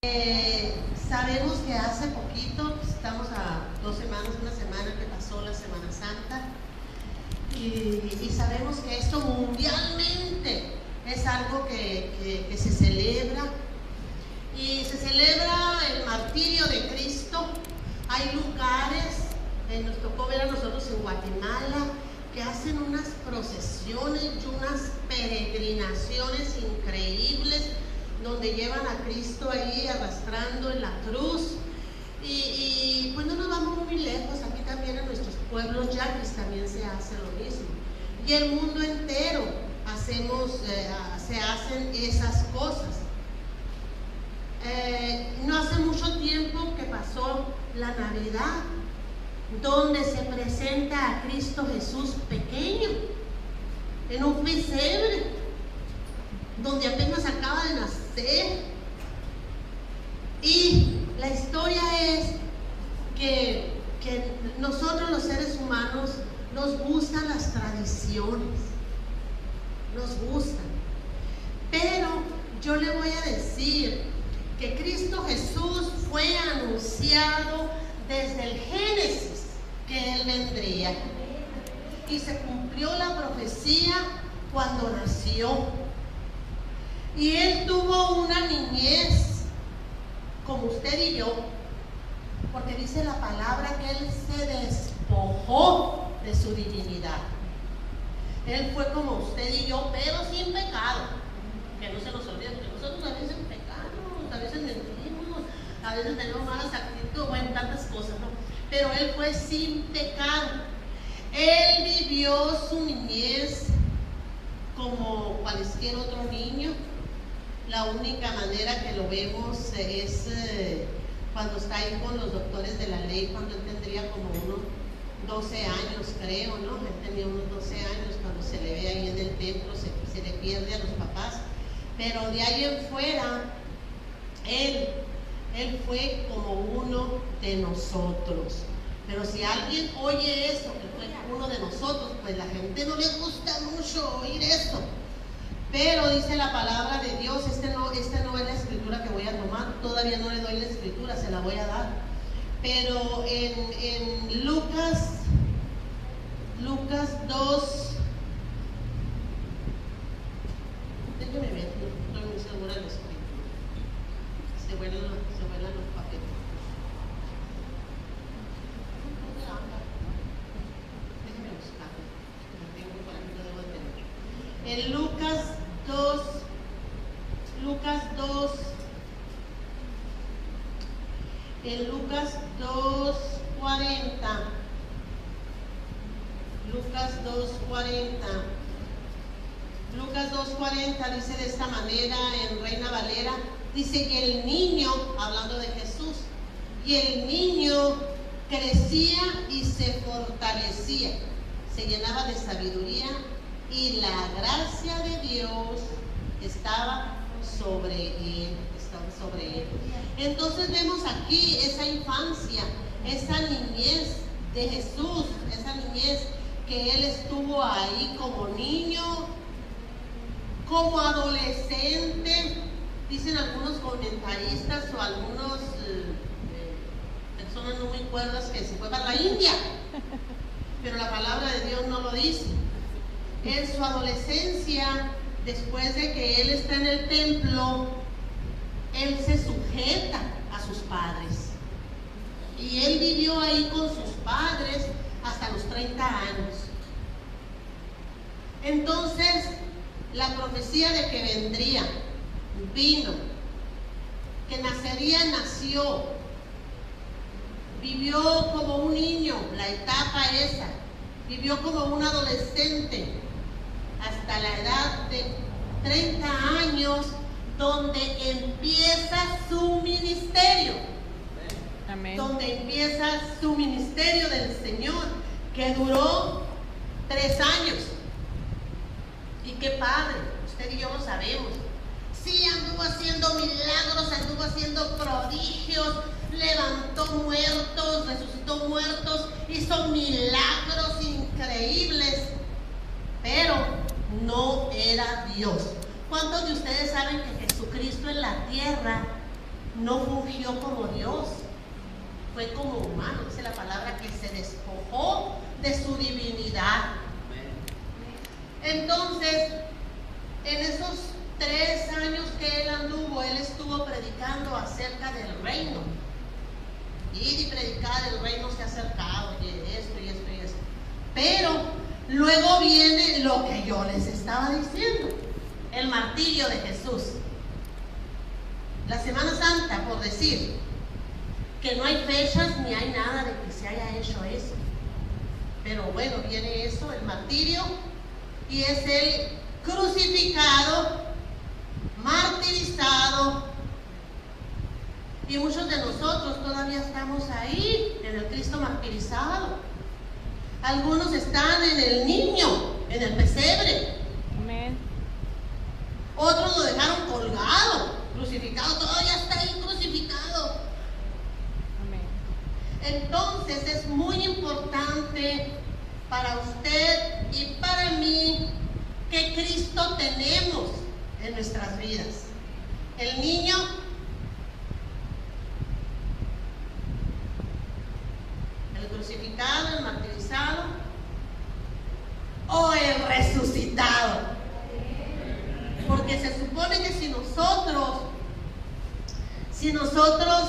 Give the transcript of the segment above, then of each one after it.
Sabemos que hace poquito, estamos a 2 semanas, una semana que pasó la Semana Santa, y sabemos que esto mundialmente es algo que se celebra, y se celebra el martirio de Cristo. Hay lugares, nos tocó ver a nosotros en Guatemala, que hacen unas procesiones y unas peregrinaciones increíbles, donde llevan a Cristo ahí arrastrando en la cruz. Y pues no nos vamos muy lejos, aquí también en nuestros pueblos yaquis también se hace lo mismo. Y el mundo entero se hacen esas cosas. No hace mucho tiempo que pasó la Navidad, donde se presenta a Cristo Jesús pequeño, en un pesebre, donde apenas acaba de nacer. Y la historia es que nosotros los seres humanos nos gustan las tradiciones, nos gustan. Pero yo le voy a decir que Cristo Jesús fue anunciado desde el Génesis que Él vendría. Y se cumplió la profecía cuando nació. Y Él tuvo una niñez como usted y yo, porque dice la palabra que Él se despojó de su divinidad. Él fue como usted y yo, pero sin pecado. Que no se nos olvide, porque nosotros a veces pecamos, a veces mentimos, a veces tenemos malas actitudes, bueno, tantas cosas, ¿no? Pero Él fue sin pecado. Él vivió su niñez como cualquier otro niño. La única manera que lo vemos es cuando está ahí con los doctores de la ley, cuando él tendría como unos 12 años, creo, ¿no? Él tenía unos 12 años cuando se le ve ahí en el templo, se le pierde a los papás. Pero de ahí en fuera, él fue como uno de nosotros. Pero si alguien oye esto, que fue uno de nosotros, pues la gente no le gusta mucho oír esto. Pero dice la palabra de Dios, esta no es la escritura que voy a tomar, todavía no le doy la escritura, se la voy a dar. Pero en Lucas 2, déjeme ver, no estoy muy segura de la escritura, se vuelan los papeles. Déjeme buscarlo, lo tengo por aquí, lo debo tener. En Lucas 2, en Lucas 2:40, Lucas 2:40 dice de esta manera en Reina Valera, dice que el niño, hablando de Jesús, y el niño crecía y se fortalecía, se llenaba de sabiduría, y la gracia de Dios estaba sobre él. Entonces vemos aquí esa infancia, esa niñez de Jesús, esa niñez que Él estuvo ahí como niño, como adolescente. Dicen algunos comentaristas o algunos personas no muy cuerdas que se fue para la India, pero la palabra de Dios no lo dice. En su adolescencia, después de que Él está en el templo, Él se sujeta a sus padres. Y Él vivió ahí con sus padres hasta los 30 años. Entonces, la profecía de que vendría, vino. Que nacería, nació. Vivió como un niño, la etapa esa. Vivió como un adolescente hasta la edad de 30 años, donde empieza su ministerio. Amén. Donde empieza su ministerio del Señor, que duró 3 años. Y qué padre, usted y yo lo sabemos. Sí, anduvo haciendo milagros, anduvo haciendo prodigios, levantó muertos, resucitó muertos, hizo milagros increíbles, pero no era Dios. ¿Cuántos de ustedes saben que Jesucristo en la tierra no fungió como Dios, fue como humano. Dice la palabra que se despojó de su divinidad. Entonces, en esos 3 años que él anduvo, él estuvo predicando acerca del reino. Y predicar, el reino se ha acercado, y esto y esto y esto. Pero luego viene lo que yo les estaba diciendo, el martirio de Jesús. La Semana Santa, por decir, que no hay fechas ni hay nada de que se haya hecho eso. Pero bueno, viene eso, el martirio, y es el crucificado, martirizado. Y muchos de nosotros todavía estamos ahí, en el Cristo martirizado. Algunos están en el niño, en el pesebre. Amén. Otros lo dejaron colgado, crucificado, todavía está ahí crucificado. Amén. Entonces es muy importante para usted y para mí que Cristo tenemos en nuestras vidas. El niño, el crucificado, el martirizado o el resucitado. Porque se supone que si nosotros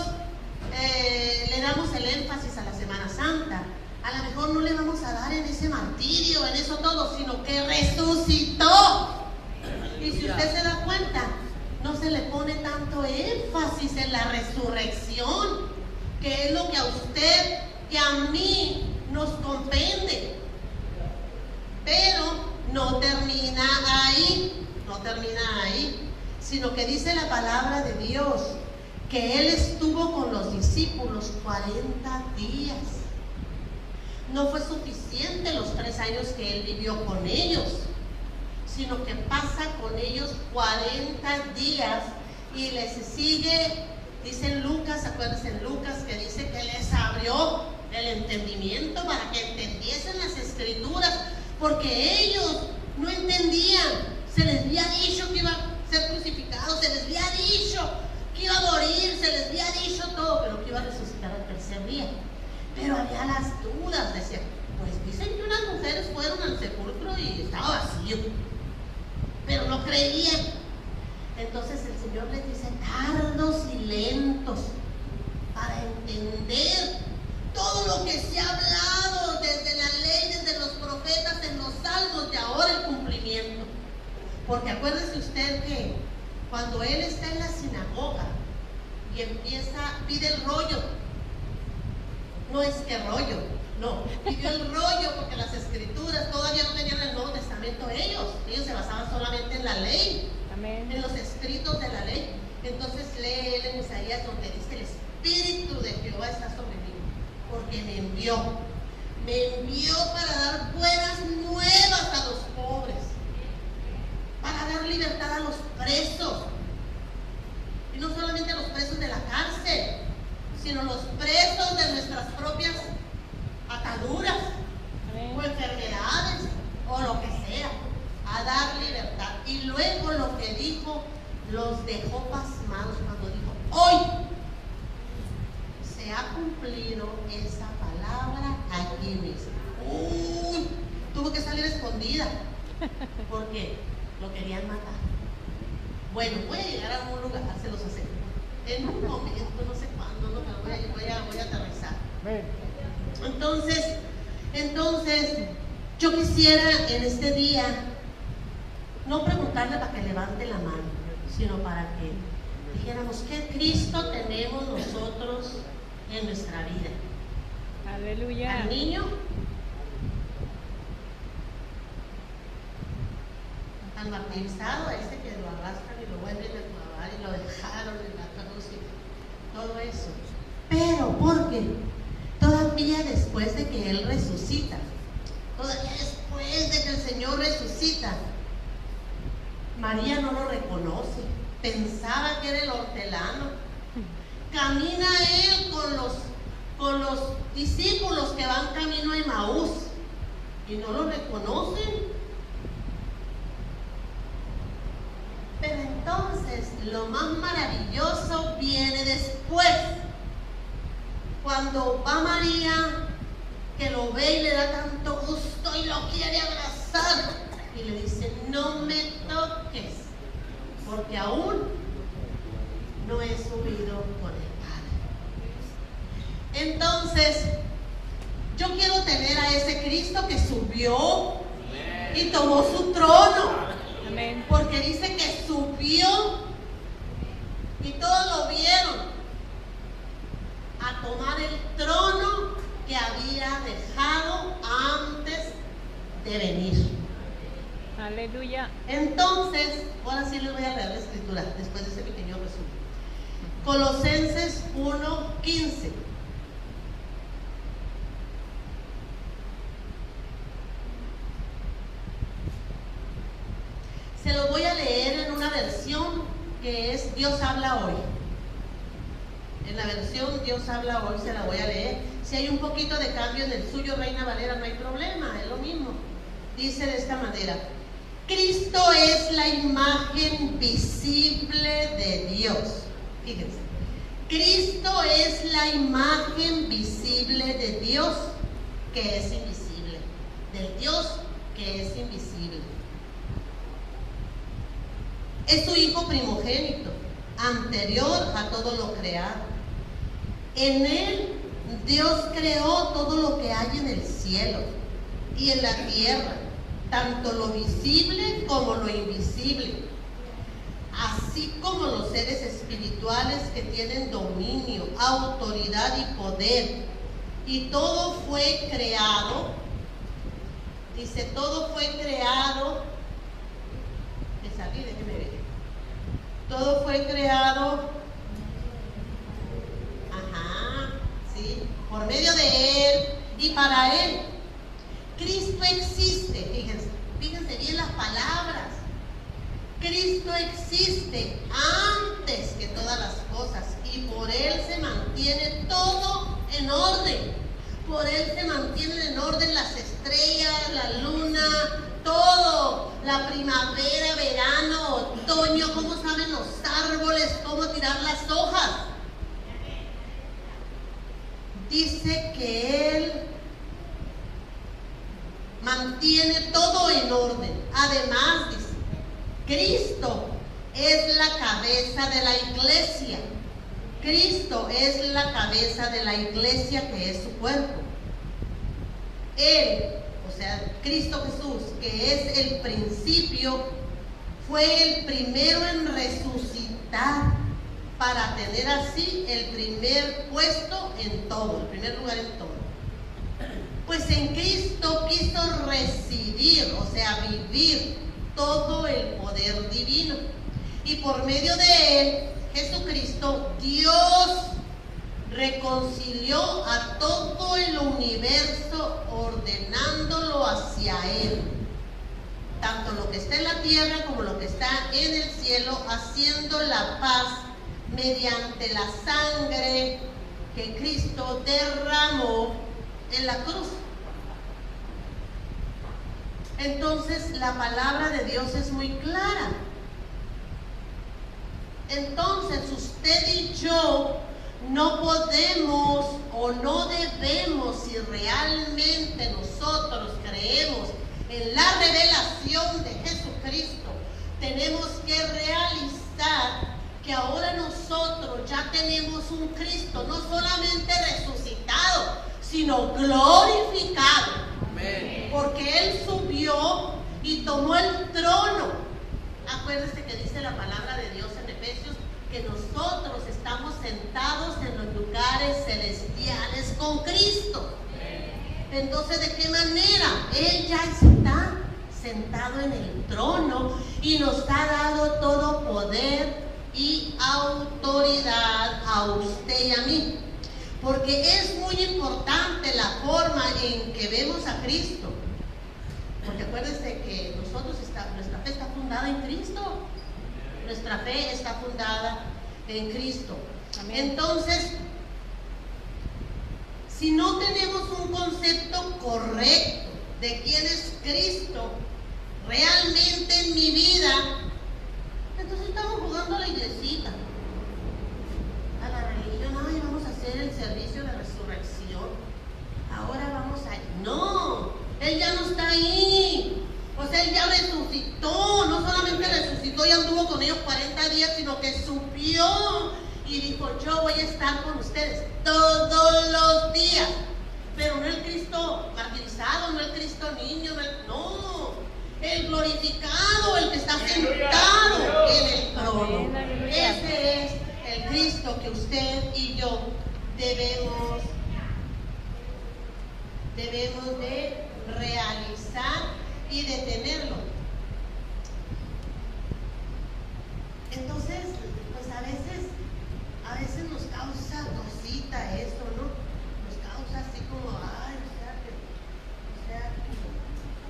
le damos el énfasis a la Semana Santa, a lo mejor no le vamos a dar en ese martirio, en eso todo, sino que resucitó. Y si usted se da cuenta, no se le pone tanto énfasis en la resurrección, que es lo que a usted y a mí nos compete. Pero no termina ahí, sino que dice la palabra de Dios que Él estuvo con los discípulos 40 días. No fue suficiente los 3 años que Él vivió con ellos, sino que pasa con ellos 40 días y les sigue. Dice en Lucas, acuérdense en Lucas, que dice que les abrió el entendimiento para que entendiesen las Escrituras, porque ellos no entendían. Se les había dicho que iba a ser crucificado, se les había dicho que iba a morir, se les había dicho todo, pero que iba a resucitar al 3er día. Pero había las dudas, decían, pues dicen que unas mujeres fueron al sepulcro y estaba vacío, pero no creían. Entonces el Señor les dice, tardos y lentos para entender todo lo que se ha hablado desde la ley, desde los profetas, en los salmos, y ahora el cumplimiento. Porque acuérdese usted que cuando Él está en la sinagoga y pide el rollo, no es que rollo, no, pidió el rollo porque las Escrituras todavía no tenían el Nuevo Testamento ellos se basaban solamente en la ley. Amén. En los escritos de la ley. Entonces lee en Isaías donde dice, el Espíritu de Jehová está sobre mí, porque me envió para dar buenas nuevas a los pobres, para dar libertad a los presos, y no solamente a los presos de la cárcel, sino los presos de nuestras propias ataduras. Amén. O enfermedades o lo que sea, a dar libertad. Y luego lo que dijo, los dejó pasmados cuando dijo, hoy se ha cumplido esa palabra aquí mismo. Uy, tuvo que salir escondida porque lo querían matar. Bueno, voy a llegar a un lugar, se los aseguro, en un momento, no sé cuándo, no, pero voy a aterrizar. Entonces yo quisiera en este día no preguntarle para que levante la mano, sino para que dijéramos qué Cristo tenemos nosotros en nuestra vida. Aleluya. Al niño, al martirizado, a ese que lo arrastran y lo vuelven a clavar y lo dejaron en la cruz y todo eso. Pero porque todavía después de que Él resucita, todavía después de que el Señor resucita, María no lo reconoce, pensaba que era el hortelano. Camina Él con los discípulos que van camino a Emaús y no lo reconocen. Pero entonces lo más maravilloso viene después. Cuando va María, que lo ve y le da tanto gusto y lo quiere abrazar, y le dice: no me toques, porque aún no he subido con el Padre. Entonces, yo quiero tener a ese Cristo que subió y tomó su trono. Amén. Porque dice que subió y todos lo vieron a tomar el trono que había dejado antes de venir. Aleluya. Entonces, ahora sí les voy a leer la escritura después de ese pequeño resumen. Colosenses 1:15. Se lo voy a leer en una versión que es Dios habla hoy. En la versión Dios habla hoy se la voy a leer. Si hay un poquito de cambio en el suyo, Reina Valera, no hay problema, es lo mismo. Dice de esta manera: Cristo es la imagen visible de Dios. Fíjense, Cristo es la imagen visible de Dios que es invisible, del Dios que es invisible. Es su Hijo primogénito, anterior a todo lo creado. En Él Dios creó todo lo que hay en el cielo y en la tierra, tanto lo visible como lo invisible, así como los seres espirituales que tienen dominio, autoridad y poder. Y todo fue creado, dice, todo fue creado, déjeme ver. Todo fue creado, ¿sí?, por medio de Él y para Él. Cristo existe, fíjense bien las palabras. Cristo existe antes que todas las cosas y por Él se mantiene todo en orden. Por Él se mantienen en orden las estrellas, la luna, todo, la primavera, verano, otoño, cómo saben los árboles, cómo tirar las hojas. Dice que Él mantiene todo en orden. Además, dice, Cristo es la cabeza de la iglesia. Cristo es la cabeza de la iglesia, que es su cuerpo. Él, o sea, Cristo Jesús, que es el principio, fue el primero en resucitar para tener así el primer puesto en todo, el primer lugar en todo. Pues en Cristo quiso residir, o sea, vivir todo el poder divino. Y por medio de Él, Jesucristo, Dios reconcilió a todo el universo ordenándolo hacia Él, tanto lo que está en la tierra como lo que está en el cielo, haciendo la paz mediante la sangre que Cristo derramó en la cruz. Entonces la palabra de Dios es muy clara. Entonces usted y yo no podemos o no debemos, si realmente nosotros creemos en la revelación de Jesucristo, tenemos que realizar que ahora nosotros ya tenemos un Cristo no solamente resucitado, sino glorificado. Amén. Porque Él subió y tomó el trono. Acuérdense que dice la palabra de Dios en Efesios que nosotros estamos sentados en los lugares celestiales con Cristo. Entonces, ¿de qué manera? Él ya está sentado en el trono y nos ha dado todo poder y autoridad a usted y a mí. Porque es muy importante la forma en que vemos a Cristo. Porque acuérdense que nuestra fe está fundada en Cristo. Nuestra fe está fundada en Cristo. Amén. Entonces, si no tenemos un concepto correcto de quién es Cristo realmente en mi vida, entonces estamos jugando a la iglesita. dijo, yo voy a estar con ustedes todos los días. Pero no el Cristo martirizado, no el Cristo niño, no, el glorificado, el que está sentado en el trono. Ese es el Cristo que usted y yo debemos de realizar y de tenerlo. Entonces, pues a veces nos causa cosita esto, ¿no? Nos causa así como, ay,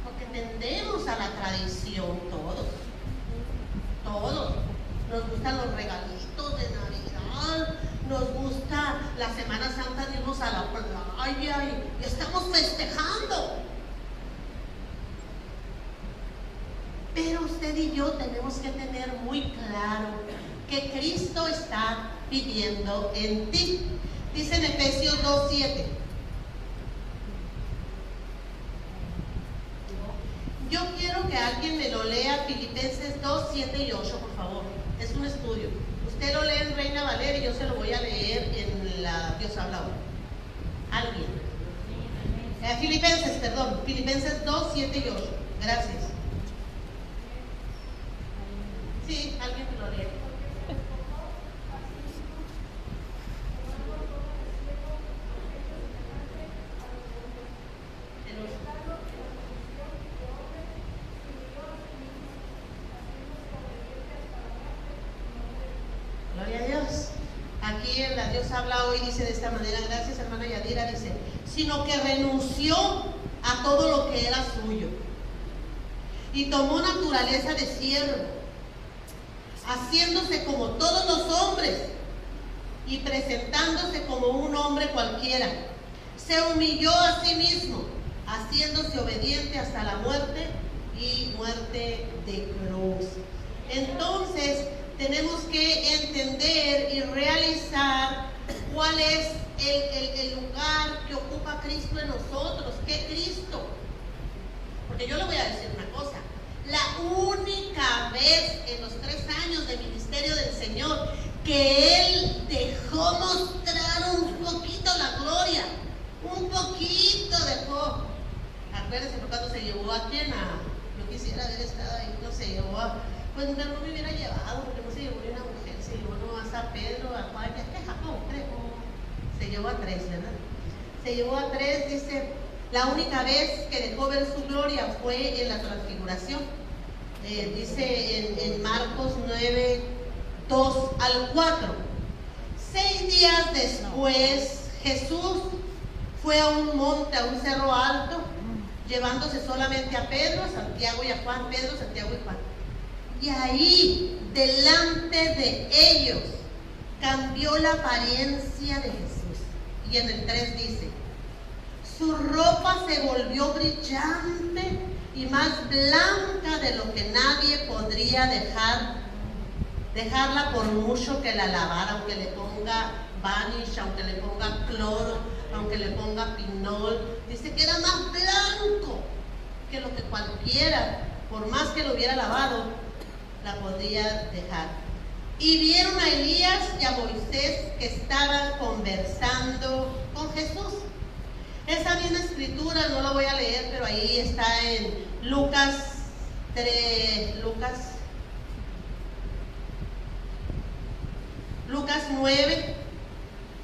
porque tendemos a la tradición todos. Nos gustan los regalitos de Navidad, nos gusta la Semana Santa de irnos a la playa y estamos festejando. Pero usted y yo tenemos que tener muy claro que Cristo está viviendo en ti. Dice en Efesios 2:7. Yo quiero que alguien me lo lea, Filipenses 2:7 y 8, por favor. Es un estudio. Usted lo lee en Reina Valera y yo se lo voy a leer en la Dios habla hoy. ¿Alguien? Filipenses 2:7 y 8. Gracias. Sí, alguien me lo lee. Gloria a Dios. Aquí en la Dios habla hoy dice de esta manera, gracias hermana Yadira, dice, sino que renunció a todo lo que era suyo y tomó naturaleza de siervo, haciéndose como todos los hombres y presentándose como un hombre cualquiera. Se humilló a sí mismo, haciéndose obediente hasta la muerte y muerte de cruz. Entonces, tenemos que entender y realizar cuál es el lugar que ocupa Cristo en nosotros. ¿Qué Cristo? Porque yo le voy a decir una cosa. La única vez en los 3 años de ministerio del Señor que Él dejó mostrar un poquito la gloria, un poquito dejó. Acuérdense por cuando se llevó a quien yo quisiera haber estado ahí, no se llevó a, pues no me hubiera llevado, porque no se llevó ni una mujer, se llevó nomás a Pedro, a Juan, ya que Jacob, creo. Se llevó a 3, ¿verdad? Se llevó a 3, dice. La única vez que dejó ver su gloria fue en la transfiguración. Dice en Marcos 9, 2 al 4. 6 días después, Jesús fue a un monte, a un cerro alto, llevándose solamente a Pedro, Santiago y a Juan. Pedro, Santiago y Juan. Y ahí, delante de ellos, cambió la apariencia de Jesús. Y en el 3 dice, su ropa se volvió brillante y más blanca de lo que nadie podría dejarla por mucho que la lavara, aunque le ponga vanish, aunque le ponga cloro, aunque le ponga pinol. Dice que era más blanco que lo que cualquiera, por más que lo hubiera lavado, la podría dejar. Y vieron a Elías y a Moisés que estaban conversando con Jesús. Esa misma escritura no la voy a leer, pero ahí está en Lucas 9,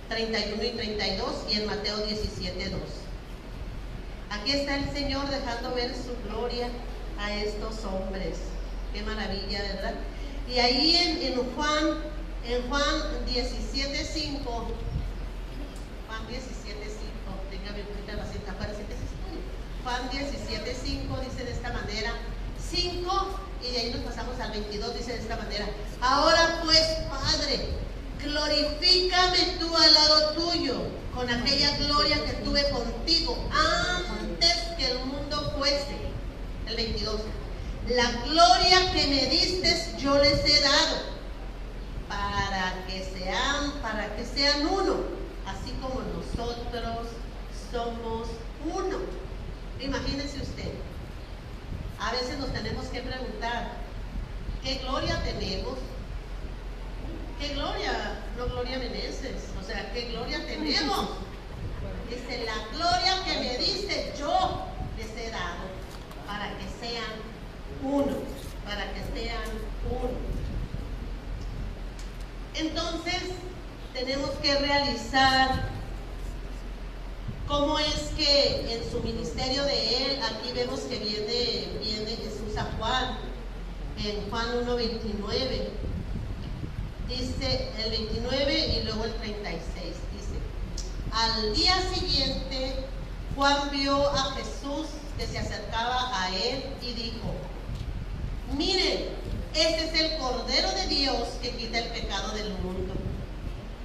31 y 32 y en Mateo 17, 2. Aquí está el Señor dejando ver su gloria a estos hombres. Qué maravilla, ¿verdad? Y ahí en Juan 17, 5, Juan 17, 5 dice de esta manera, 5, y de ahí nos pasamos al 22, dice de esta manera, ahora pues, Padre, glorifícame tú al lado tuyo, con aquella gloria que tuve contigo antes que el mundo fuese. El 22, la gloria que me diste yo les he dado, para que sean uno, así como nosotros somos uno. Imagínense usted, a veces nos tenemos que preguntar, ¿qué gloria tenemos? ¿Qué gloria no Gloria Meneses. O sea, ¿qué gloria tenemos? Dice, la gloria que me diste yo les he dado para que sean uno, para que sean uno. Entonces, tenemos que realizar cómo es que en su ministerio de él, aquí vemos que viene Jesús a Juan, en Juan 1:29, dice el 29 y luego el 36, dice, al día siguiente Juan vio a Jesús que se acercaba a él y dijo, miren, este es el Cordero de Dios que quita el pecado del mundo.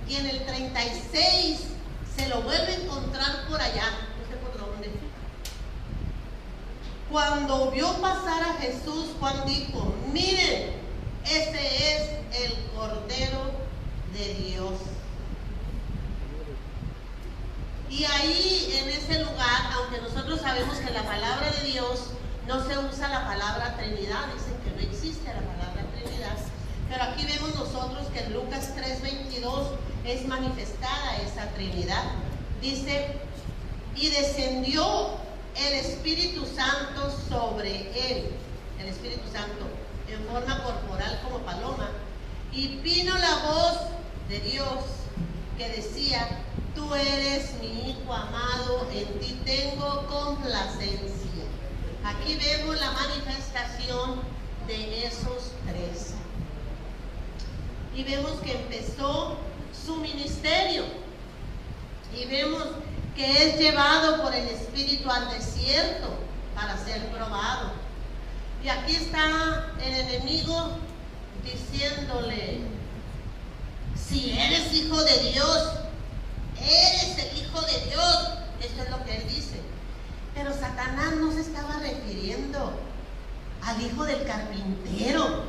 Y en el 36 se lo vuelve a encontrar por allá, no sé por dónde. Cuando vio pasar a Jesús, Juan dijo, miren, ese es el Cordero de Dios. Y ahí, en ese lugar, aunque nosotros sabemos que en la palabra de Dios no se usa la palabra Trinidad, dicen que no existe la palabra Trinidad, pero aquí vemos nosotros que en Lucas 3:22 es manifestada esa Trinidad. Dice, y descendió el Espíritu Santo sobre él, el Espíritu Santo, en forma corporal como paloma, y vino la voz de Dios que decía, tú eres mi Hijo amado, en ti tengo complacencia. Aquí vemos la manifestación de esos tres. Y vemos que empezó su ministerio. Y vemos que es llevado por el Espíritu al desierto para ser probado. Y aquí está el enemigo diciéndole, si eres hijo de Dios, eres el Hijo de Dios. Esto es lo que él dice. Pero Satanás no se estaba refiriendo al hijo del carpintero.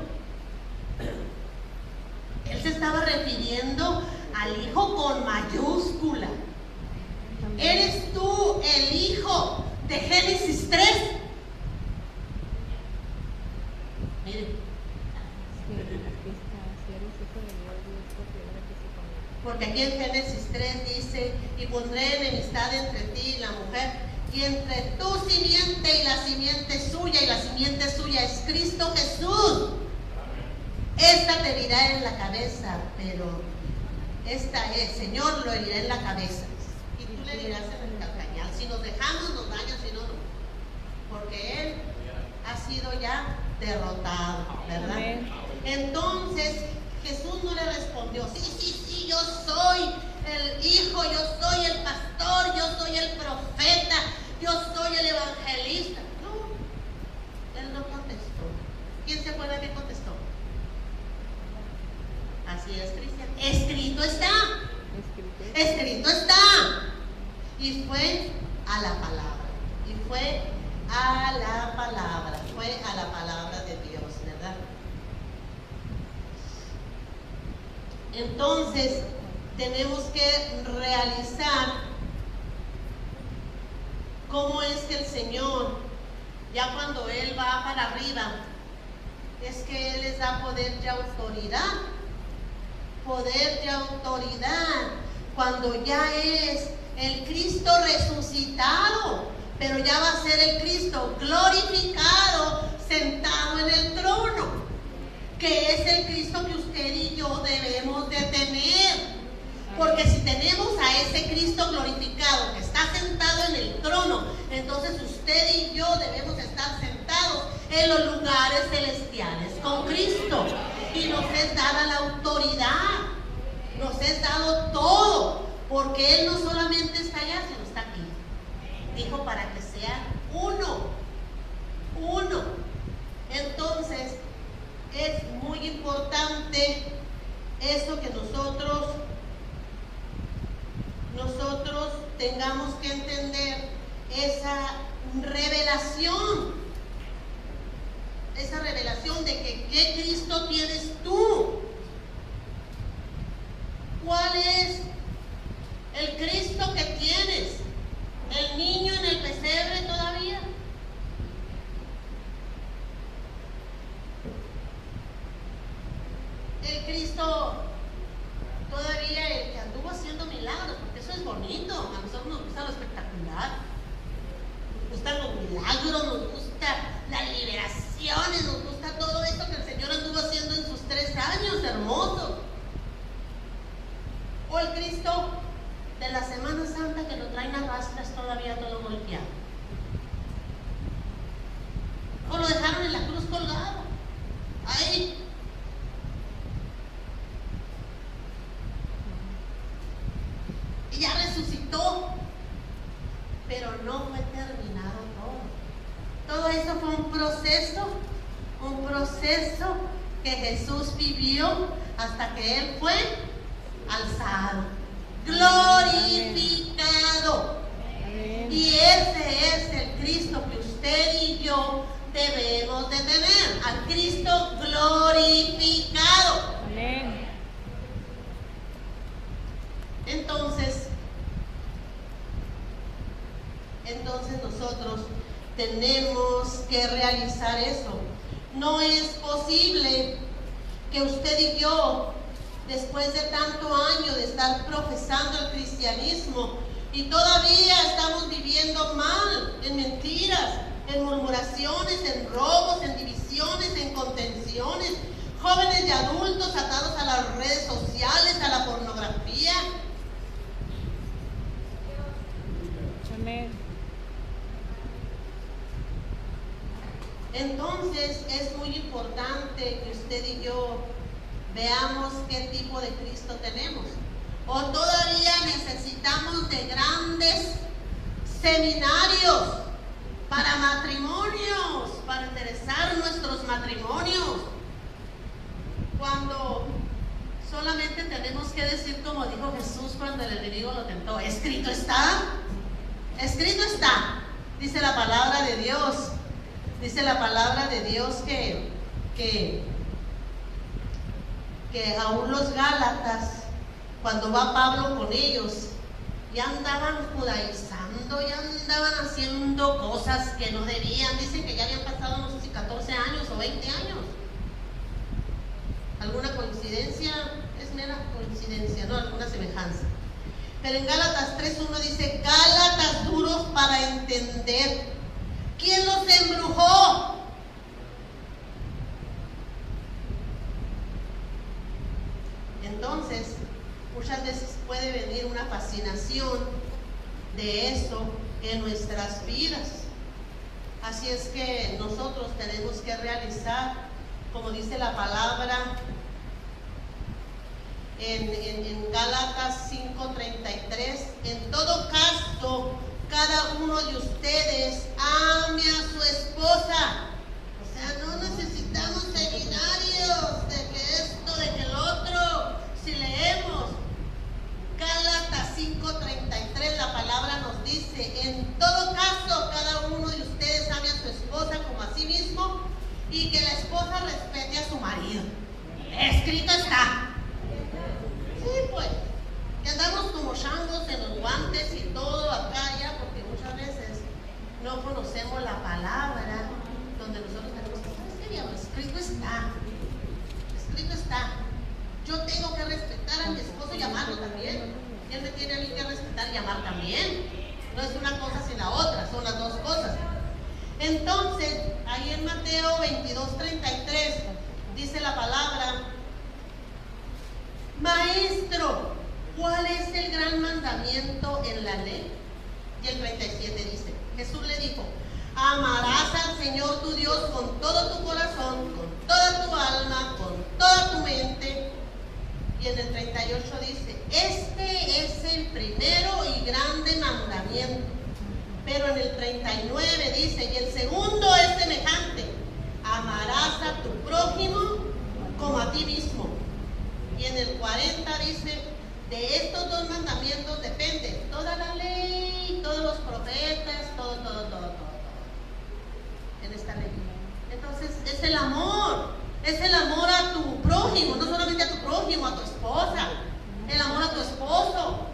Él se estaba refiriendo al hijo con mayúscula. ¿Eres tú el hijo de Génesis 3? Miren. Porque aquí en Génesis 3 dice, y pondré enemistad entre ti y la mujer, y entre tu simiente y la simiente suya, y la simiente suya es Cristo Jesús. Esta te herirá en la cabeza, pero esta es, Señor lo herirá en la cabeza, y tú le herirás en el calcañar. Si nos dejamos, nos dañan, si no, no. Porque Él ha sido ya derrotado, ¿verdad? Entonces, Jesús no le respondió, sí, yo soy el hijo, yo soy el pastor, yo soy el profeta, yo soy el evangelista. No, él no contestó. ¿Quién se acuerda que contestó? Así es, Cristian. Escrito está. Escrito está. Y fue a la palabra. Y fue a la palabra. Fue a la palabra de Dios, ¿verdad? Entonces, tenemos que realizar cómo es que el Señor, ya cuando Él va para arriba, es que Él les da poder y autoridad. Poder y autoridad, cuando ya es el Cristo resucitado, pero ya va a ser el Cristo glorificado, sentado en el trono, que es el Cristo que usted y yo debemos de tener. Porque si tenemos a ese Cristo glorificado que está sentado en el trono, entonces usted y yo debemos estar sentados en los lugares celestiales con Cristo. Y nos es dada la autoridad, nos es dado todo, porque Él no solamente está allá, sino está aquí. Dijo para que sean uno. Entonces, es muy importante eso que nosotros tengamos que entender, esa revelación de que ¿qué Cristo tienes tú? ¿Cuál es el Cristo que tienes? ¿El niño en el pesebre todavía? ¿El Cristo todavía Cristo de la Semana Santa que lo traen a rastras todavía todo golpeado? O lo dejaron en la cruz colgado, ahí. Y ya resucitó, pero no fue terminado todo. Todo eso fue un proceso que Jesús vivió hasta que Él fue alzado, glorificado. Y ese es el Cristo que usted y yo debemos de tener, al Cristo glorificado. Amén. Entonces nosotros tenemos que realizar eso. No es posible que usted y yo, después de tanto año de estar profesando el cristianismo, y todavía estamos viviendo mal, en mentiras, en murmuraciones, en robos, en divisiones, en contenciones, jóvenes y adultos atados a las redes sociales, a la pornografía. Amén. Entonces es muy importante que usted y yo veamos qué tipo de Cristo tenemos. O todavía necesitamos de grandes seminarios para matrimonios, para enderezar nuestros matrimonios, cuando solamente tenemos que decir como dijo Jesús cuando el enemigo lo tentó: escrito está, dice la palabra de Dios. Dice la palabra de Dios que aún los Gálatas, cuando va Pablo con ellos, ya andaban judaizando, ya andaban haciendo cosas que no debían. Dicen que ya habían pasado, no sé si 14 años o 20 años. ¿Alguna coincidencia? Es mera coincidencia, ¿no? Alguna semejanza. Pero en Gálatas 3:1 dice: Gálatas duros para entender. ¿Quién los embrujó? Entonces, muchas veces puede venir una fascinación de eso en nuestras vidas. Así es que nosotros tenemos que realizar, como dice la palabra en Gálatas 5:33, en todo caso, cada uno de ustedes ame a su esposa. O sea, no necesitamos seminarios de que esto, de que el otro. Si leemos Gálatas 5:33, la palabra nos dice: en todo caso, cada uno de ustedes ame a su esposa como a sí mismo, y que la esposa respete a su marido. Escrito está. Sí, pues, que andamos como changos en los guantes y todo acá ya, porque muchas veces no conocemos la palabra donde nosotros tenemos que estar. ¿Qué diablo? Escrito está. Escrito está. Yo tengo que respetar a mi esposo y amarlo también. Él me tiene a mí que respetar y amar también. No es una cosa sin la otra, son las dos cosas. Entonces, ahí en Mateo 22:33 dice la palabra: Maestro, ¿cuál es el gran mandamiento en la ley? Y el 37 dice: Jesús le dijo: amarás al Señor tu Dios con todo tu corazón, con toda tu alma, con toda tu mente. Y en el 38 dice: este es el primero y grande mandamiento. Pero en el 39 dice: y el segundo es semejante: amarás a tu prójimo como a ti mismo. Y en el 40 dice: de estos dos mandamientos depende toda la ley, todos los profetas, todo. En esta ley. Entonces, es el amor a tu prójimo, no solamente a tu prójimo, a tu esposa, el amor a tu esposo,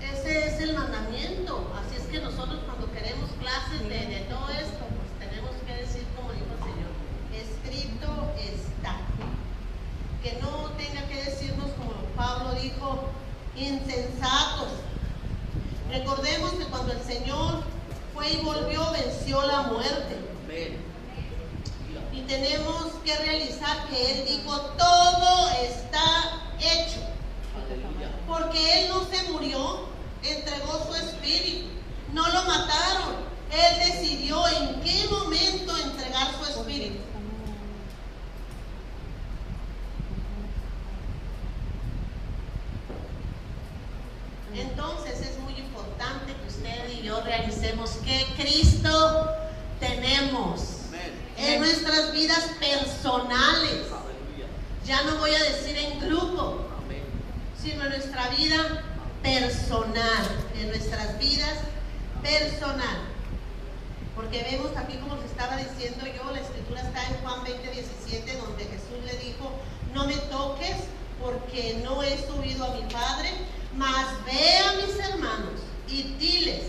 ese es el mandamiento. Así es que nosotros, cuando queremos clases de todo esto, pues tenemos que decir como dijo el Señor: escrito está. Que no tenga que decirnos, como Pablo dijo, insensatos. Recordemos que cuando el Señor fue y volvió, venció la muerte. Y tenemos que realizar que Él dijo: todo está hecho. Entonces es muy importante que usted y yo realicemos que Cristo tenemos en nuestras vidas personales. Ya no voy a decir en grupo, sino en nuestra vida personal, en nuestras vidas personal. Porque vemos aquí, como les estaba diciendo yo, la escritura está en Juan 20:17, donde Jesús le dijo: no me toques, porque no he subido a mi Padre, mas ve a mis hermanos y diles: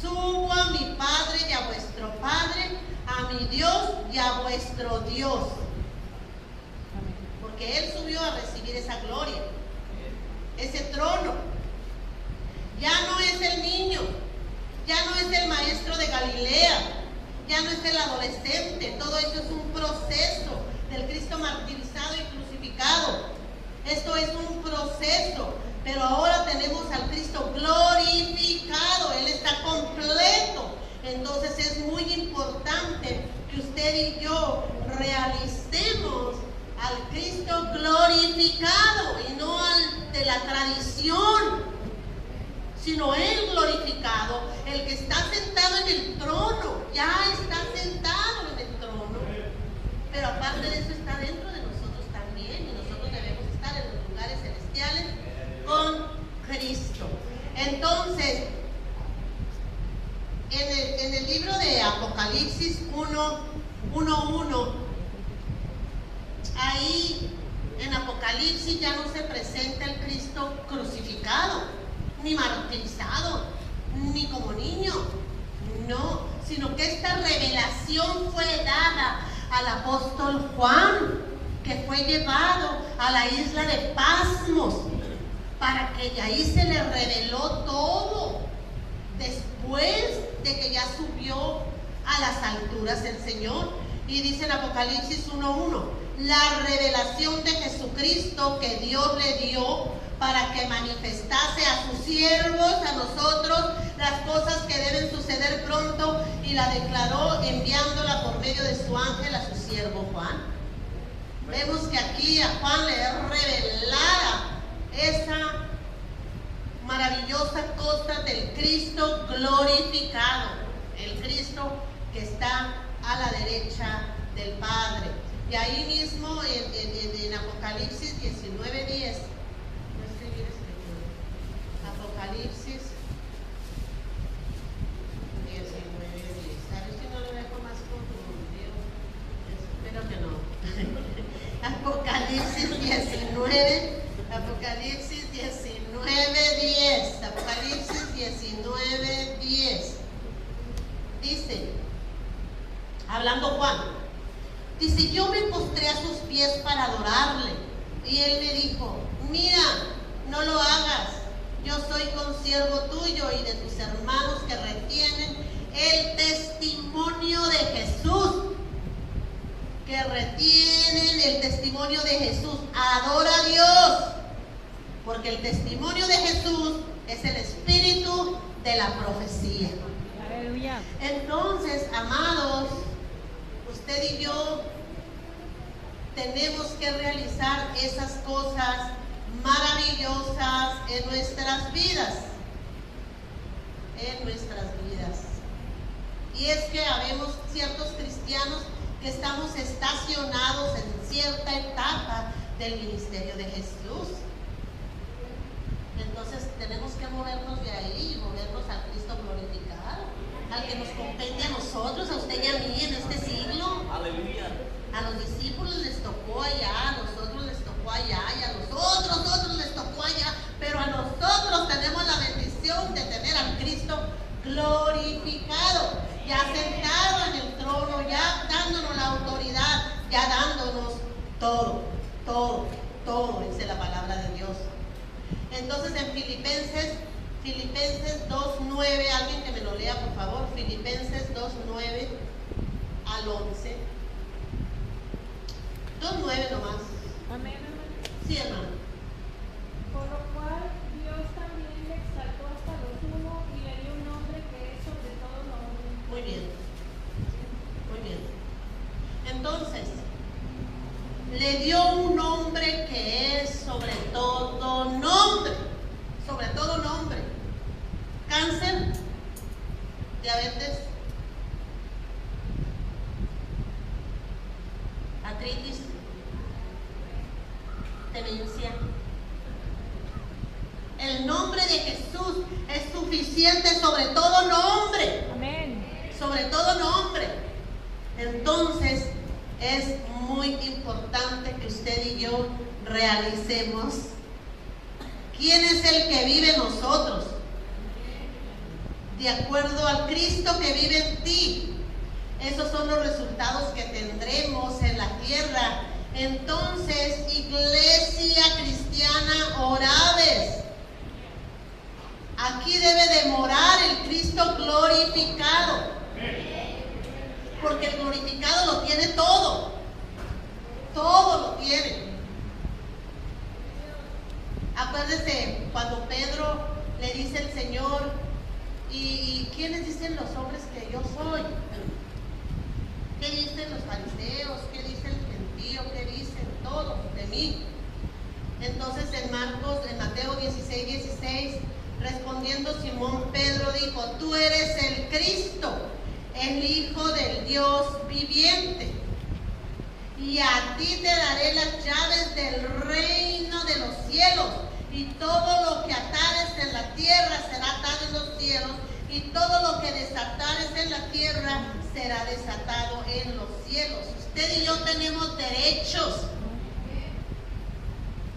subo a mi Padre y a vuestro Padre, a mi Dios y a vuestro Dios. Porque Él subió a recibir esa gloria, ese trono. Ya no es el niño, ya no es el maestro de Galilea, ya no es el adolescente. Todo eso es un proceso del Cristo martirizado y crucificado. Esto es un proceso, pero ahora tenemos al Cristo glorificado. Él está completo. Entonces es muy importante que usted y yo realicemos al Cristo glorificado y no al de la tradición, sino Él glorificado, el que está sentado en el trono. Ya está sentado en el trono, pero aparte de eso está dentro de nosotros también, y nosotros debemos estar en los lugares celestiales con Cristo. Entonces, en el libro de Apocalipsis 1:1, ahí en Apocalipsis ya no se presenta el Cristo crucificado, ni martirizado, ni como niño, no, sino que esta revelación fue dada al apóstol Juan, que fue llevado a la isla de Patmos, para que ahí se le reveló todo, después de que ya subió a las alturas el Señor. Y dice en Apocalipsis 1:1, la revelación de Jesucristo que Dios le dio para que manifestase a sus siervos, a nosotros, las cosas que deben suceder pronto, y la declaró enviándola por medio de su ángel a su siervo Juan. Vemos que aquí a Juan le es revelada esa maravillosa cosa del Cristo glorificado, el Cristo que está a la derecha del Padre. Y ahí mismo en Apocalipsis 19:10, Apocalipsis 19:10. A ver si no lo dejo más confundido. Espero que no. Apocalipsis 19. Apocalipsis 19:10. Apocalipsis 19:10. Dice, hablando Juan, dice: yo me postré a sus pies para adorarle. Y él me dijo: mira, no lo hagas. Yo soy consiervo tuyo y de tus hermanos que retienen el testimonio de Jesús. Que retienen el testimonio de Jesús. Adora a Dios, porque el testimonio de Jesús es el espíritu de la profecía. Aleluya. Entonces, amados, usted y yo tenemos que realizar esas cosas maravillosas en nuestras vidas. En nuestras vidas. Y es que habemos ciertos cristianos que estamos estacionados en cierta etapa del ministerio de Jesús. Entonces tenemos que movernos de ahí, movernos al Cristo glorificado, al que nos compete a nosotros, a usted y a mí en este siglo. Aleluya. A los discípulos les tocó allá, a nosotros les tocó allá, y a los otros les tocó allá, pero a nosotros tenemos la bendición de tener al Cristo glorificado, ya sentado en el trono, ya dándonos la autoridad, ya dándonos todo, dice la palabra de Dios. Entonces en Filipenses 2:9, alguien que me lo lea por favor, Filipenses 2:9 al 11. 2:9 nomás. Amén, hermano. Sí, hermano. Por lo cual Dios también le exaltó hasta lo sumo y le dio un nombre que es sobre todo nombre. Muy bien. Muy bien. Entonces, le dio un nombre que es sobre todo nombre. Sobre todo nombre. el nombre de Jesús es suficiente sobre todo nombre. Amén. Sobre todo nombre. Entonces es muy importante que usted y yo realicemos quién es el que vive en nosotros, de acuerdo al Cristo que vive en ti. Esos son los resultados que tendremos en la tierra. Entonces, iglesia cristiana Orades, aquí debe de morar el Cristo glorificado, porque el glorificado lo tiene todo, todo lo tiene. Acuérdese cuando Pedro le dice al Señor, ¿y quiénes dicen los hombres que yo soy? ¿Qué dicen los fariseos? ¿Qué dice el gentío? ¿Qué dicen todos de mí? Entonces en Mateo 16:16, respondiendo Simón Pedro dijo, tú eres el Cristo, el Hijo del Dios viviente, y a ti te daré las llaves del reino de los cielos, y todo lo que atares en la tierra será atado en los cielos, y todo lo que desatares en la tierra será desatado en los cielos. Usted y yo tenemos derechos.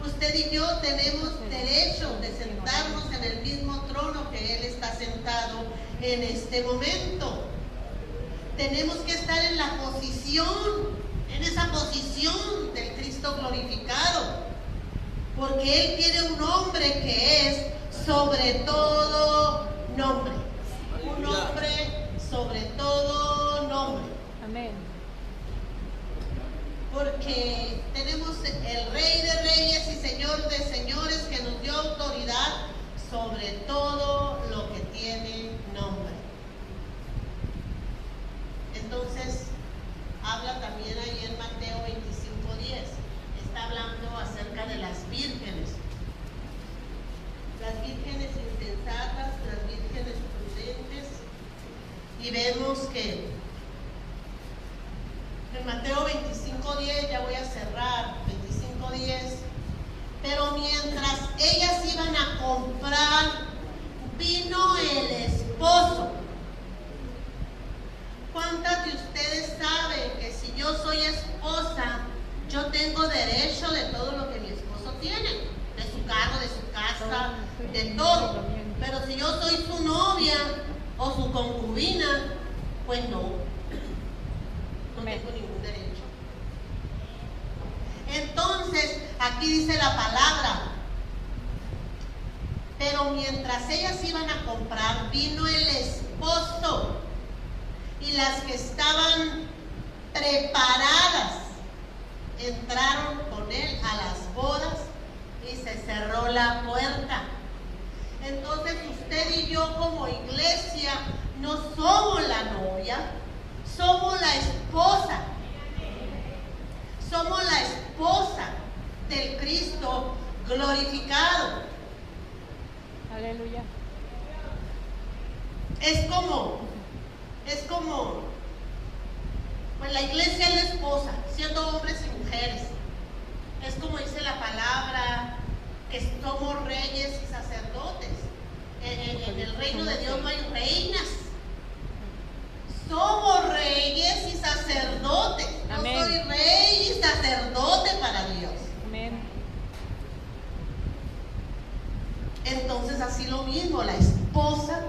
Usted y yo tenemos derecho de sentarnos en el mismo trono que Él está sentado en este momento. Tenemos que estar en la posición, en esa posición del Cristo glorificado, porque Él tiene un nombre que es sobre todo nombre. Un nombre sobre todo nombre. Amén. Porque tenemos el Rey de Reyes y Señor de Señores que nos dio autoridad sobre todo lo que tiene nombre. Entonces, habla también ahí en Mateo 25:10. Está hablando acerca de las vírgenes. Las vírgenes insensatas, las vírgenes prudentes. Y vemos que en Mateo 25:10, ya voy a cerrar, 25:10, pero mientras ellas iban a comprar, vino el esposo. ¿Cuántas de ustedes saben que si yo soy esposa, yo tengo derecho de todo lo que mi esposo tiene? De su carro, de su casa, de todo. Pero si yo soy su novia o su concubina, pues no tengo ningún derecho. Entonces, aquí dice la palabra, pero mientras ellas iban a comprar, vino el esposo, y las que estaban preparadas entraron con él a las bodas y se cerró la puerta. Entonces usted y yo como iglesia no somos la novia, somos la esposa. Somos la esposa del Cristo glorificado. Aleluya. Es como, pues la iglesia es la esposa, siendo hombres y mujeres. Es como dice la palabra, que somos reyes y sacerdotes. En el reino de Dios no hay reinas. Somos reyes y sacerdotes. Amén. Yo soy rey y sacerdote para Dios. Amén. Entonces así lo mismo, la esposa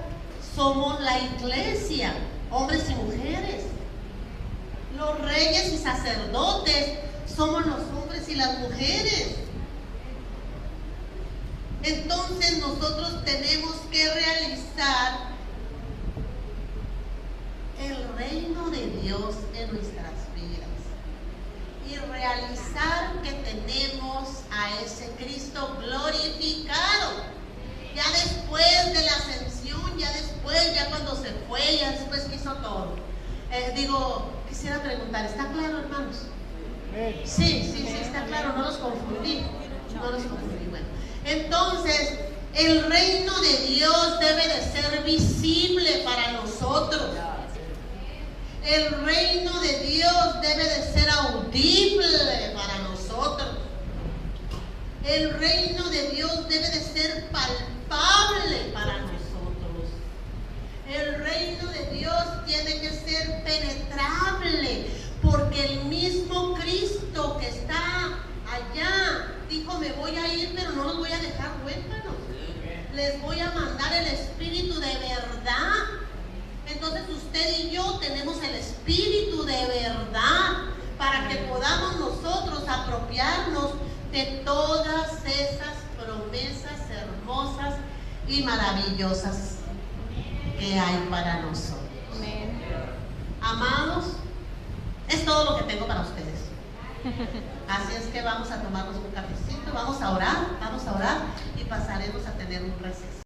somos la iglesia, hombres y mujeres. Los reyes y sacerdotes somos los hombres y las mujeres. Entonces nosotros tenemos que realizar el reino de Dios en nuestras vidas y realizar que tenemos a ese Cristo glorificado. Ya después de la ascensión, ya cuando se fue, ya después que hizo todo. Quisiera preguntar, ¿está claro, hermanos? Sí, está claro, no los confundí. Bueno, entonces, el reino de Dios debe de ser visible para nosotros. El reino de Dios debe de ser audible para nosotros. El reino de Dios debe de ser palpable de todas esas promesas hermosas y maravillosas que hay para nosotros. Amén. Amados, es todo lo que tengo para ustedes. Así es que vamos a tomarnos un cafecito, vamos a orar y pasaremos a tener un receso.